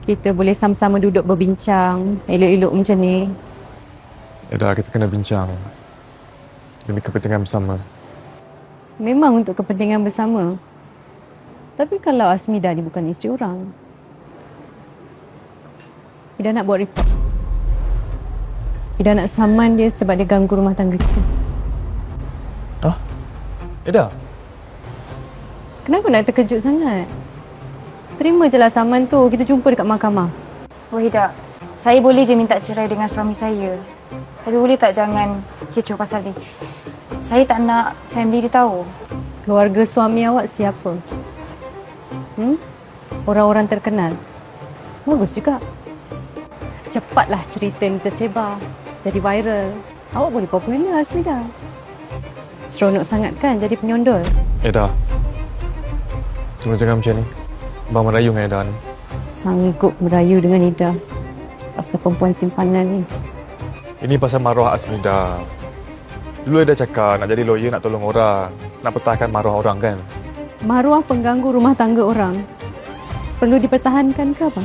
Kita boleh sama-sama duduk berbincang, elok-elok macam ni. Ya dah, kita kena bincang. Demi kepentingan bersama. Memang untuk kepentingan bersama. Tapi kalau Asmida ni bukan isteri orang, Ida nak buat report. Ida nak saman dia sebab dia ganggu rumah tangga kita. Hah? Eda? Kenapa nak terkejut sangat? Terima je lah saman tu. Kita jumpa dekat mahkamah. Wahidah, saya boleh je minta cerai dengan suami saya. Tapi boleh tak jangan kecoh pasal ni? Saya tak nak family dia tahu. Keluarga suami awak siapa? Orang-orang terkenal? Bagus juga. Cepatlah cerita ni tersebar. Jadi viral. Awak boleh popular, Asmida. Seronok sangat kan jadi penyondol? Eda. Jangan macam ni. Abang merayu dengan Eda ni. Sanggup merayu dengan Ida. Pasal perempuan simpanan ni. Ini pasal maruah Asmida. Dulu Eda cakap nak jadi lawyer, nak tolong orang. Nak pertahankan maruah orang kan? Maruah pengganggu rumah tangga orang perlu dipertahankan ke apa?